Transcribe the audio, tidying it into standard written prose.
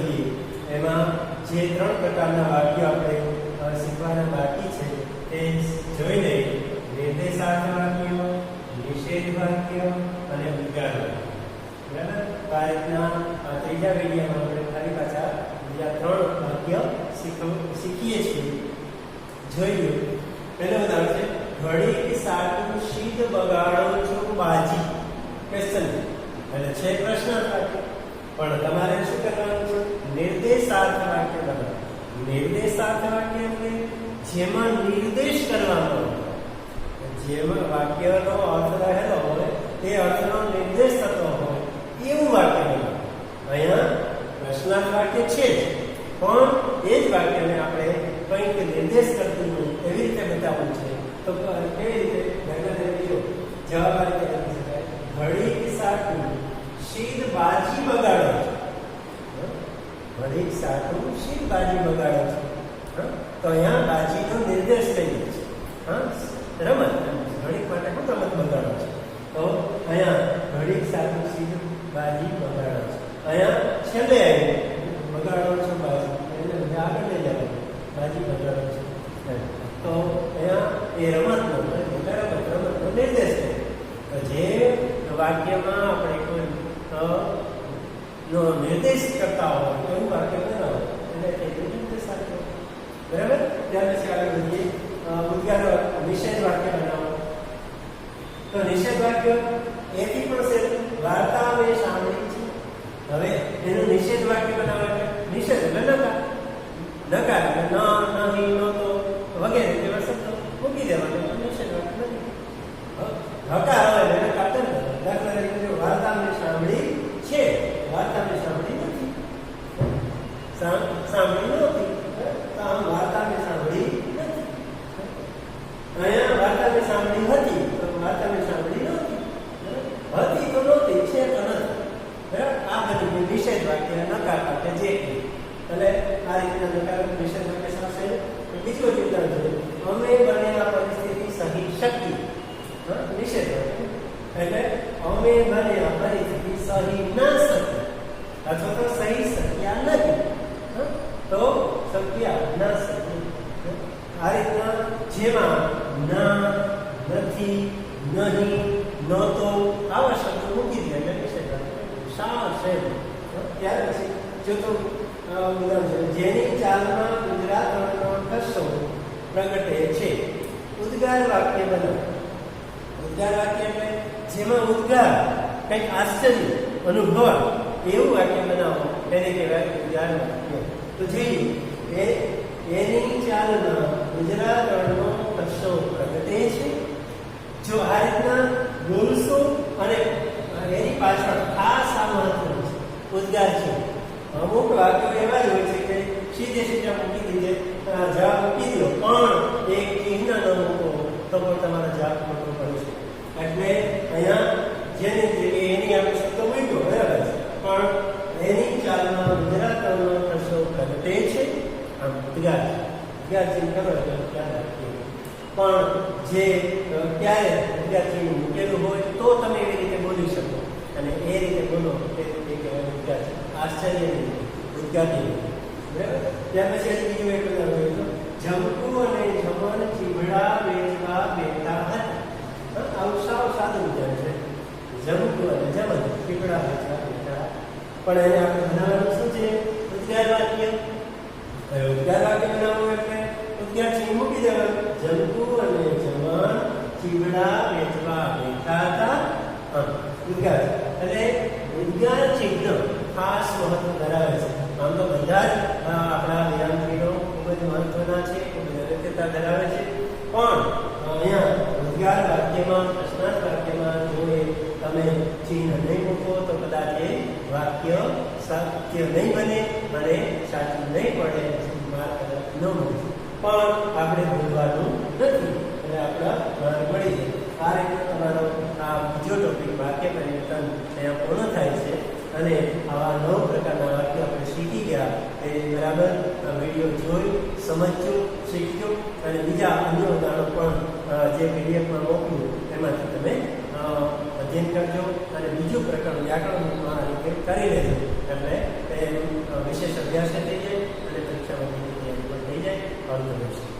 જોઈએ. એમાં જે 3 પ્રકારના વાક્યો આપણે શીખવાના બાકી છે તે જોઈ લઈએ. નિર્દેશાર્થ વાક્ય, નિષેધ વાક્ય અને ઉદ્ગાર વાક્ય. બરાબર? આ રીતના ત્રીજા વિડીયોમાં આપણે ફરી પાછા બીજા 3 વાક્ય શીખીએ છીએ. જોઈએ. પહેલું ઉદાહરણ છે, ઘડી સાટું શીત બગાડો છો બાજી. ક્વેશ્ચન એટલે છે પ્રશ્નાર્થ વાક્ય, પણ તમારે શું કરવાનું છે? નિર્દેશાર્થ વાક્ય બનાવવાનું. નિર્દેશાર્થ વાક્ય એટલે જેમાં નિર્દેશ કરવામાં આવે, જેમાં વાક્યનો અર્થ રહેલો હોય તે અર્થનો નિર્દેશ થતો હોય એવું વાક્ય બનાવવાનું. અહીંયા પ્રશ્નાર્થ વાક્ય છે જ, પણ એ જ વાક્યને આપણે કંઈક નિર્દેશ કરતું હોય એવી રીતે બતાવવું છે. તો કેવી રીતે? દાખલા તરીકે જવાબ આ રીતે લખી શકાય, ઘડી સાટું શીત બાજી બગાડો છો. ઘડી સાટું શીત બાજી બગાડો છો. તો અહીંયા બાજીનો નિર્દેશ થઈ ગયો છે. રમત, ઘડીક માટે શું રમત બગાડો છો? તો અહીંયા ઘડીક સાટું શીત બાજી બગાડો છો. અહીંયા છેલ્લે આવી બગાડો છો બાજી, એટલે આગળ લઈ જાવ બાજી બગાડો છો. તો અહીંયા એ રમતનો નિર્દેશ છે. તો જે વાક્યમાં આપણે કોઈ નો નિર્દેશ કરતા હોય એવું વાક્ય બનાવો એટલે તે નિર્દેશ વાક્ય. બરાબર? ત્યાર પછી આગળ વધીએ. ઉદ્ગાર નિષેધ વાક્ય બનાવો. તો નિષેધ વાક્ય એથી પણ છે, વાર્તા મેં સાંભળી છે. હવે એનું નિષેધ વાક્ય બનાવવા એટલે નિષેધ એટલે નકાર. નકાર એટલે ન, નહીં, નહોતો વગેરે જેવા શબ્દો મૂકી દેવાના. નિષેધ વાક્ય નથી. હકાર હોય એટલે નકાર કરે. દાખલા તરીકે વાર્તા મેં સાંભળી છે, વાર્તા મેં સાંભળી નથી. સાંભળી નહોતી, તો આમ વાર્તા મેં સાંભળી નથી. અહીંયા વાર્તા મેં સાંભળી હતી, તો વાર્તા મેં સાંભળી નહોતી. હતી તો નહોતી, છે તો નથી. બરાબર? આ બધું નિષેધ વાક્ય, નકાર વાક્ય જે એટલે આ રીતના નકાર નિષેધ વાક્ય થશે. બીજું ઉદાહરણ જોઈએ, અમે બનેલા પરિસ્થિતિ સહી શક્તિ. નિષેધ વાક્ય એટલે અમે બનેલા પરિસ્થિતિ સહી ન શકી અથવા તો સહી શક્યા નથી. તો શક્યા ન શકી. આ રીતના જેમાં ના, નથી, નહીં, નહોતો આવા શબ્દો મૂકી દે એટલે નિષેધ વાક્ય. શા છે? ત્યાર પછી ચોથું ઉદાહરણ છે, જેની ચાલમાં ગુજરાત કશો પ્રગટે છે. ઉદ્ગાર વાક્ય બનાવો. ઉદ્ગાર વાક્ય એટલે જેમાં ઉદ્ગાર કંઈક આશ્ચર્ય અનુભવ એવું વાક્ય બનાવો તેને કહેવાય ઉદ્ગાર વાક્ય. તો જોઈએ, એની ચાલમાં ગુજરાતનો કશો પ્રગટે છે. જો આ રીતના બોલશો અને એની પાછળ ખાસ આ મહત્વનું છે, ઉદ્ગાર છે. અમુક વાક્યો એવા જ હોય છે કે સીધે મૂકી દીધે જવાબ મૂકી દો, પણ એક ચિહ્ન ન મૂકો તો પણ તમારો જવાબ ખોટો પડે છે. એટલે અહીંયા જેને એની આપણે શબ્દ મૂક્યો બરાબર છે, પણ એની ચાલમાં ગુજરાતનો કશો પ્રગટે છે. આમ ઉદ્ગાર ચિહ્ન કરો એટલે ખ્યાલ રાખીએ. પણ જે ક્યારે ઉદ્ગાર ચિહ્ન મૂકેલું હોય તો તમે એવી રીતે બોલી શકો, અને એ રીતે બોલો તે કહેવાય ઉદ્ગાર. આશ્ચર્ય નહીં, ઉદ્ગાર નહીં. બરાબર? ત્યાર પછી બીજું એક ઉદાહરણ હોય, જમકુ અને જમન ચીવડા વેચવા બેઠા હતા. આવું સાવ સાદું ઉદાહરણ છે. જમકુ અને જમન ચીવડા વેચવા બેઠા, પણ એને આપણે બનાવવાનું શું છે? ઉદ્ગાર વાક્ય. ઉદ્ગાર વાક્ય બનાવવું એટલે ઉદ્ગાર ચિહ્ન મૂકી દેવાનું. જમકુ અને જમન ચીવડા વેચવા બેઠા હતા. ઉદ્ગાર એટલે ઉદ્ગાર ચિહ્ન ખાસ મહત્વ ધરાવે છે. આમ તો બધા જ આપણા વિરામચિહ્નો ખૂબ જ મહત્વના છે, ખૂબ જ અગત્યતા ધરાવે છે. પણ અહીંયા ઉદ્ગાર વાક્યમાં, પ્રશ્નાર્થ વાક્યમાં જો તમે ચિહ્ન નહીં મૂકો તો કદાચ એ વાક્ય સત્ય નહીં બને અને સાચું નહીં પડે, માર્ક ન મળે. પણ આપણે ભૂલવાનું નથી, એટલે આપણા માર્ક મળી જાય. આ રીતે તમારો આ બીજો ટોપિક વાક્ય પરિવર્તન અહીંયા પૂર્ણ થાય છે. અને આવા 9 પ્રકારના વાક્ય આપણે શીખી ગયા. એ બરાબર વિડીયો જોઈ, સમજજો, શીખજો, અને બીજા અન્ય ઉદાહરણો પણ જે પીડીએફમાં મોકલું એમાંથી તમે અધ્યયન કરજો. અને બીજું પ્રકરણ વ્યાકરણમાં આ રીતે કરી લેજો, એટલે એ વિશેષ અર્ધ રહેશે.